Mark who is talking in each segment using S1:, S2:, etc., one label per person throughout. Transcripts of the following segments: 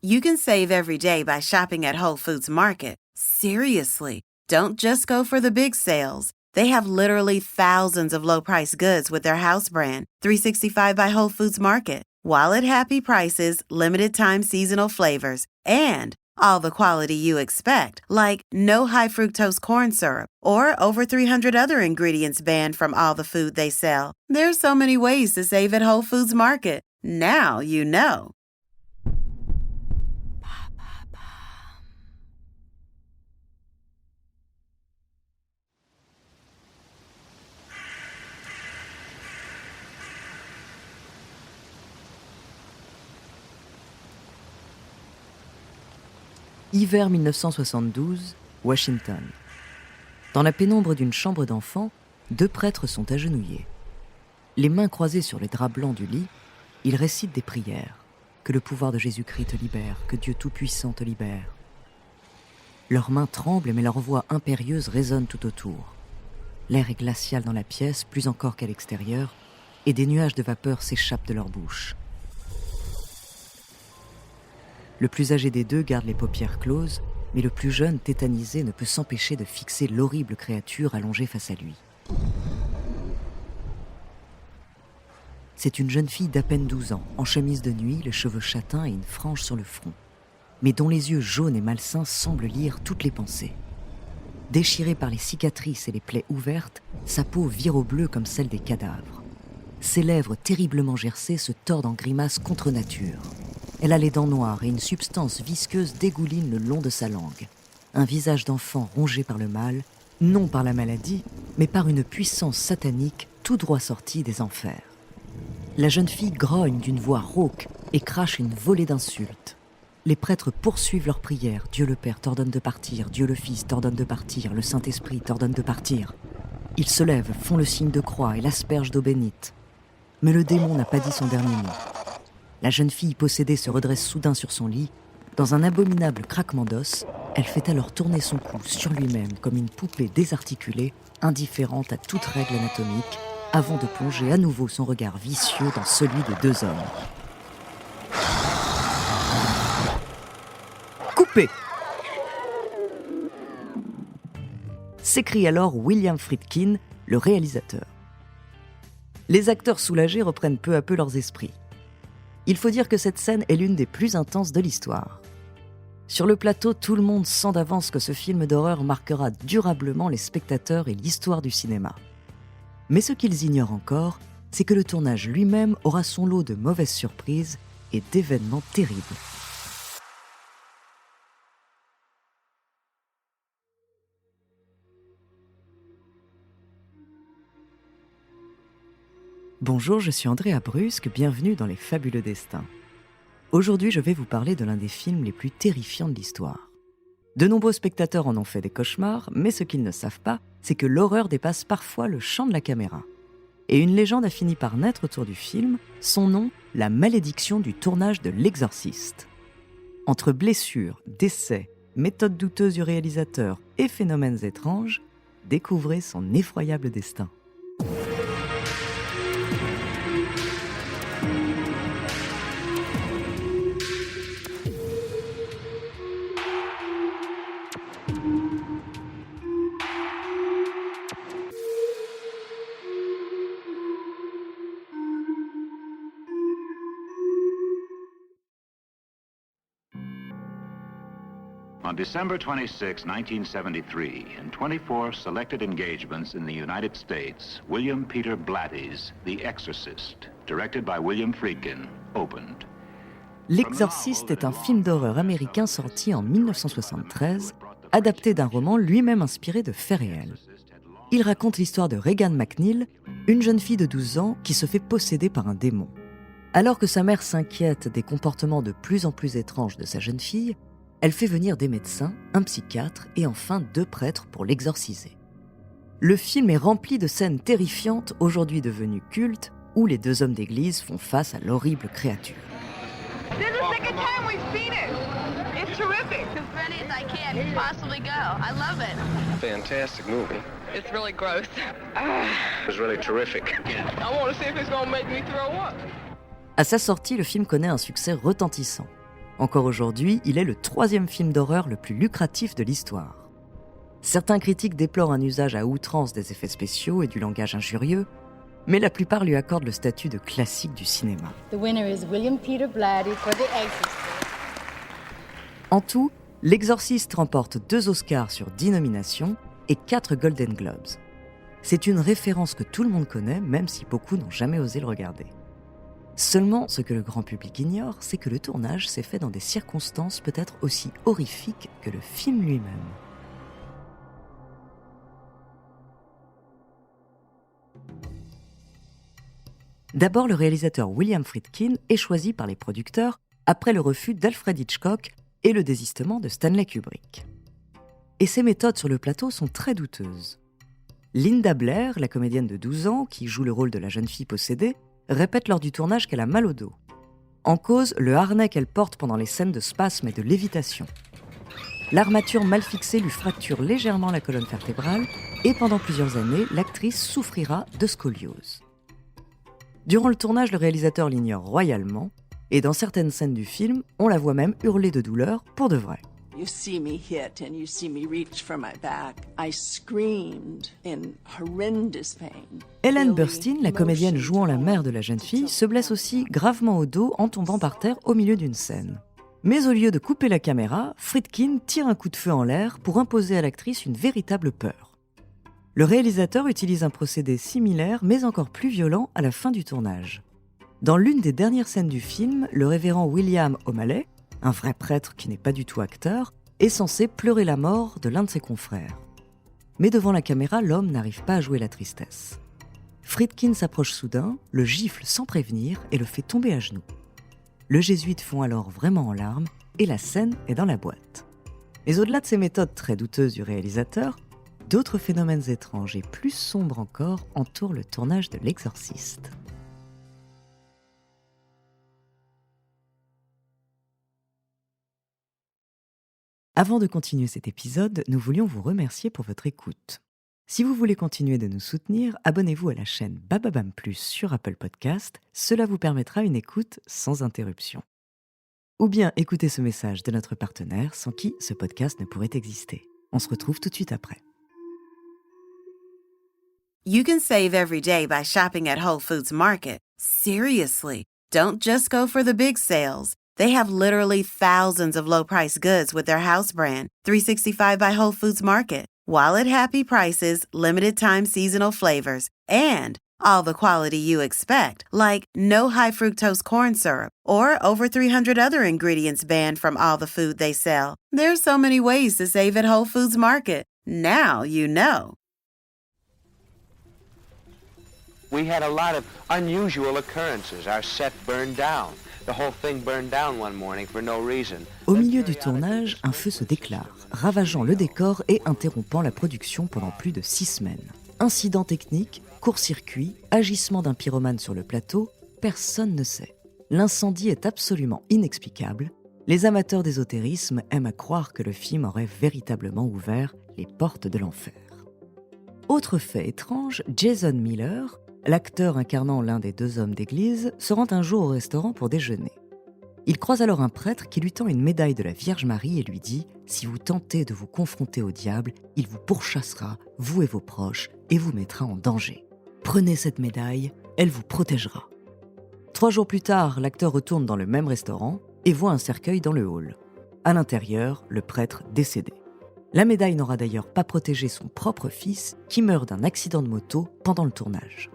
S1: You can save every day by shopping at Whole Foods Market. Seriously, don't just go for the big sales. They have literally thousands of low-price goods with their house brand, 365 by Whole Foods Market. While at happy prices, limited-time seasonal flavors, and all the quality you expect, like no high-fructose corn syrup or over 300 other ingredients banned from all the food they sell. There's so many ways to save at Whole Foods Market. Now you know.
S2: Hiver 1972, Washington. Dans la pénombre d'une chambre d'enfant, 2 prêtres sont agenouillés. Les mains croisées sur les draps blancs du lit, ils récitent des prières. Que le pouvoir de Jésus-Christ te libère, que Dieu Tout-Puissant te libère. Leurs mains tremblent, mais leur voix impérieuse résonne tout autour. L'air est glacial dans la pièce, plus encore qu'à l'extérieur, et des nuages de vapeur s'échappent de leur bouche. Le plus âgé des deux garde les paupières closes, mais le plus jeune, tétanisé, ne peut s'empêcher de fixer l'horrible créature allongée face à lui. C'est une jeune fille d'à peine 12 ans, en chemise de nuit, les cheveux châtains et une frange sur le front, mais dont les yeux jaunes et malsains semblent lire toutes les pensées. Déchirée par les cicatrices et les plaies ouvertes, sa peau vire au bleu comme celle des cadavres. Ses lèvres terriblement gercées se tordent en grimaces contre nature. Elle a les dents noires et une substance visqueuse dégouline le long de sa langue. Un visage d'enfant rongé par le mal, non par la maladie, mais par une puissance satanique tout droit sortie des enfers. La jeune fille grogne d'une voix rauque et crache une volée d'insultes. Les prêtres poursuivent leurs prières. Dieu le Père t'ordonne de partir, Dieu le Fils t'ordonne de partir, le Saint-Esprit t'ordonne de partir. Ils se lèvent, font le signe de croix et l'aspergent d'eau bénite. Mais le démon n'a pas dit son dernier mot. La jeune fille possédée se redresse soudain sur son lit. Dans un abominable craquement d'os, elle fait alors tourner son cou sur lui-même comme une poupée désarticulée, indifférente à toute règle anatomique, avant de plonger à nouveau son regard vicieux dans celui des 2 hommes. Coupé! S'écrie alors William Friedkin, le réalisateur. Les acteurs soulagés reprennent peu à peu leurs esprits. Il faut dire que cette scène est l'une des plus intenses de l'histoire. Sur le plateau, tout le monde sent d'avance que ce film d'horreur marquera durablement les spectateurs et l'histoire du cinéma. Mais ce qu'ils ignorent encore, c'est que le tournage lui-même aura son lot de mauvaises surprises et d'événements terribles. Bonjour, je suis Andrea Brusque, bienvenue dans Les Fabuleux Destins. Aujourd'hui, je vais vous parler de l'un des films les plus terrifiants de l'histoire. De nombreux spectateurs en ont fait des cauchemars, mais ce qu'ils ne savent pas, c'est que l'horreur dépasse parfois le champ de la caméra. Et une légende a fini par naître autour du film, son nom, la malédiction du tournage de L'Exorciste. Entre blessures, décès, méthodes douteuses du réalisateur et phénomènes étranges, découvrez son effroyable destin.
S3: On December 26, 1973, in 24 selected engagements in the United States, William Peter Blatty's The Exorcist, directed by William Friedkin, opened.
S2: L'Exorciste est un film d'horreur américain sorti en 1973, adapté d'un roman lui-même inspiré de faits réels. Il raconte l'histoire de Regan McNeil, une jeune fille de 12 ans qui se fait posséder par un démon. Alors que sa mère s'inquiète des comportements de plus en plus étranges de sa jeune fille, elle fait venir des médecins, un psychiatre et enfin 2 prêtres pour l'exorciser. Le film est rempli de scènes terrifiantes aujourd'hui devenues cultes où les 2 hommes d'église font face à l'horrible créature.
S4: This is the second time we've seen it. It's terrific.
S5: As ready as I can possibly go. I love it.
S6: Fantastic movie.
S4: It's really gross.
S6: It was really terrific.
S4: I want to see if it's going to make me throw up.
S2: À sa sortie, le film connaît un succès retentissant. Encore aujourd'hui, il est le 3e film d'horreur le plus lucratif de l'histoire. Certains critiques déplorent un usage à outrance des effets spéciaux et du langage injurieux, mais la plupart lui accordent le statut de classique du cinéma.
S7: The winner is William Peter Blatty for The Exorcist.
S2: En tout, L'Exorciste remporte 2 Oscars sur 10 nominations et 4 Golden Globes. C'est une référence que tout le monde connaît, même si beaucoup n'ont jamais osé le regarder. Seulement, ce que le grand public ignore, c'est que le tournage s'est fait dans des circonstances peut-être aussi horrifiques que le film lui-même. D'abord, le réalisateur William Friedkin est choisi par les producteurs après le refus d'Alfred Hitchcock et le désistement de Stanley Kubrick. Et ses méthodes sur le plateau sont très douteuses. Linda Blair, la comédienne de 12 ans qui joue le rôle de la jeune fille possédée, répète lors du tournage qu'elle a mal au dos. En cause, le harnais qu'elle porte pendant les scènes de spasme et de lévitation. L'armature mal fixée lui fracture légèrement la colonne vertébrale et pendant plusieurs années, l'actrice souffrira de scoliose. Durant le tournage, le réalisateur l'ignore royalement et dans certaines scènes du film, on la voit même hurler de douleur pour de vrai.
S8: You see me hit and you see me reach for my back. I screamed in horrendous pain.
S2: Ellen Burstyn, la comédienne jouant la mère de la jeune fille, se blesse aussi gravement au dos en tombant par terre au milieu d'une scène. Mais au lieu de couper la caméra, Friedkin tire un coup de feu en l'air pour imposer à l'actrice une véritable peur. Le réalisateur utilise un procédé similaire mais encore plus violent à la fin du tournage. Dans l'une des dernières scènes du film, le révérend William O'Malley, un vrai prêtre qui n'est pas du tout acteur, est censé pleurer la mort de l'un de ses confrères. Mais devant la caméra, l'homme n'arrive pas à jouer la tristesse. Friedkin s'approche soudain, le gifle sans prévenir et le fait tomber à genoux. Le jésuite fond alors vraiment en larmes et la scène est dans la boîte. Mais au-delà de ces méthodes très douteuses du réalisateur, d'autres phénomènes étranges et plus sombres encore entourent le tournage de L'Exorciste. Avant de continuer cet épisode, nous voulions vous remercier pour votre écoute. Si vous voulez continuer de nous soutenir, abonnez-vous à la chaîne Bababam Plus sur Apple Podcast, cela vous permettra une écoute sans interruption. Ou bien écoutez ce message de notre partenaire sans qui ce podcast ne pourrait exister. On se retrouve tout de suite après.
S1: You can save every day by shopping at Whole Foods Market. Seriously, don't just go for the big sales. They have literally thousands of low-price goods with their house brand, 365 by Whole Foods Market. While at happy prices, limited-time seasonal flavors, and all the quality you expect, like no high-fructose corn syrup or over 300 other ingredients banned from all the food they sell. There's so many ways to save at Whole Foods Market. Now you know.
S9: We had a lot of unusual occurrences. Our set burned down. The whole thing burned down one morning for no reason.
S2: Au milieu du tournage, un feu se déclare, ravageant le décor et interrompant la production pendant plus de 6 semaines. Incident technique, court-circuit, agissement d'un pyromane sur le plateau, personne ne sait. L'incendie est absolument inexplicable. Les amateurs d'ésotérisme aiment à croire que le film aurait véritablement ouvert les portes de l'enfer. Autre fait étrange, Jason Miller, l'acteur incarnant l'un des 2 hommes d'église, se rend un jour au restaurant pour déjeuner. Il croise alors un prêtre qui lui tend une médaille de la Vierge Marie et lui dit « Si vous tentez de vous confronter au diable, il vous pourchassera, vous et vos proches, et vous mettra en danger. Prenez cette médaille, elle vous protégera. » 3 jours plus tard, l'acteur retourne dans le même restaurant et voit un cercueil dans le hall. À l'intérieur, le prêtre décédé. La médaille n'aura d'ailleurs pas protégé son propre fils qui meurt d'un accident de moto pendant le tournage.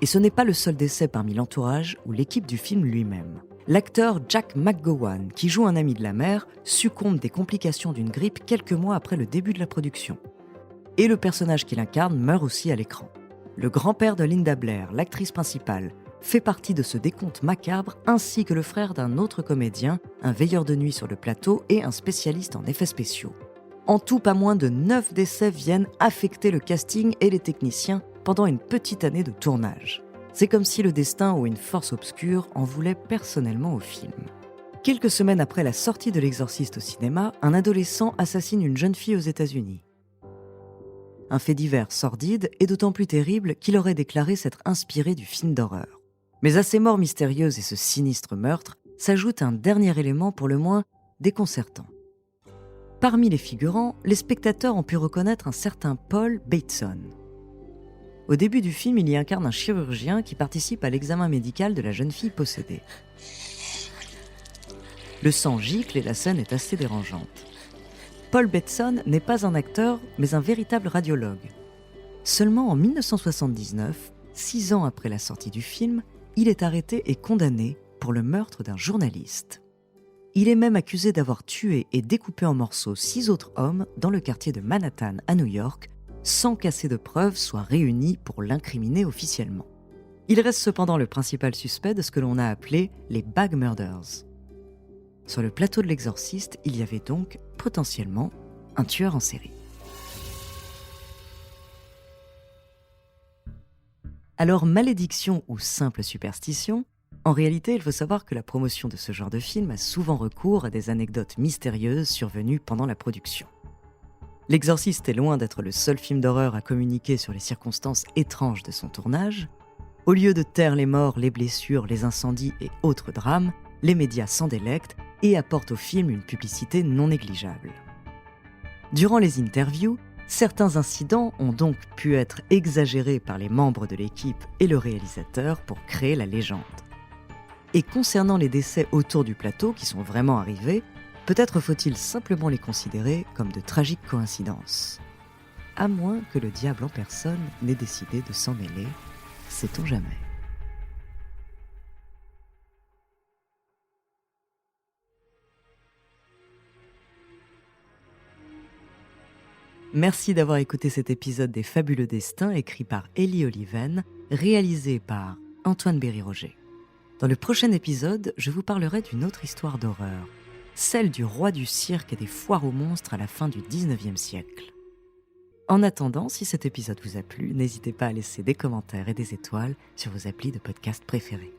S2: Et ce n'est pas le seul décès parmi l'entourage ou l'équipe du film lui-même. L'acteur Jack McGowan, qui joue un ami de la mère, succombe des complications d'une grippe quelques mois après le début de la production. Et le personnage qu'il incarne meurt aussi à l'écran. Le grand-père de Linda Blair, l'actrice principale, fait partie de ce décompte macabre ainsi que le frère d'un autre comédien, un veilleur de nuit sur le plateau et un spécialiste en effets spéciaux. En tout, pas moins de 9 décès viennent affecter le casting et les techniciens pendant une petite année de tournage. C'est comme si le destin ou une force obscure en voulait personnellement au film. Quelques semaines après la sortie de L'Exorciste au cinéma, un adolescent assassine une jeune fille aux États-Unis. Un fait divers sordide et d'autant plus terrible qu'il aurait déclaré s'être inspiré du film d'horreur. Mais à ces morts mystérieuses et ce sinistre meurtre s'ajoute un dernier élément pour le moins déconcertant. Parmi les figurants, les spectateurs ont pu reconnaître un certain Paul Bateson. Au début du film, il y incarne un chirurgien qui participe à l'examen médical de la jeune fille possédée. Le sang gicle et la scène est assez dérangeante. Paul Bateson n'est pas un acteur, mais un véritable radiologue. Seulement en 1979, 6 ans après la sortie du film, il est arrêté et condamné pour le meurtre d'un journaliste. Il est même accusé d'avoir tué et découpé en morceaux 6 autres hommes dans le quartier de Manhattan à New York, sans qu'assez de preuves soient réunies pour l'incriminer officiellement. Il reste cependant le principal suspect de ce que l'on a appelé les Bag Murders. Sur le plateau de l'Exorciste, il y avait donc, potentiellement, un tueur en série. Alors, malédiction ou simple superstition, en réalité, il faut savoir que la promotion de ce genre de film a souvent recours à des anecdotes mystérieuses survenues pendant la production. L'Exorciste est loin d'être le seul film d'horreur à communiquer sur les circonstances étranges de son tournage. Au lieu de taire les morts, les blessures, les incendies et autres drames, les médias s'en délectent et apportent au film une publicité non négligeable. Durant les interviews, certains incidents ont donc pu être exagérés par les membres de l'équipe et le réalisateur pour créer la légende. Et concernant les décès autour du plateau qui sont vraiment arrivés, peut-être faut-il simplement les considérer comme de tragiques coïncidences. À moins que le diable en personne n'ait décidé de s'en mêler, sait-on jamais. Merci d'avoir écouté cet épisode des Fabuleux Destins écrit par Ellie Oliven, réalisé par Antoine Berry-Roger. Dans le prochain épisode, je vous parlerai d'une autre histoire d'horreur, celle du roi du cirque et des foires aux monstres à la fin du 19e siècle. En attendant, si cet épisode vous a plu, n'hésitez pas à laisser des commentaires et des étoiles sur vos applis de podcast préférés.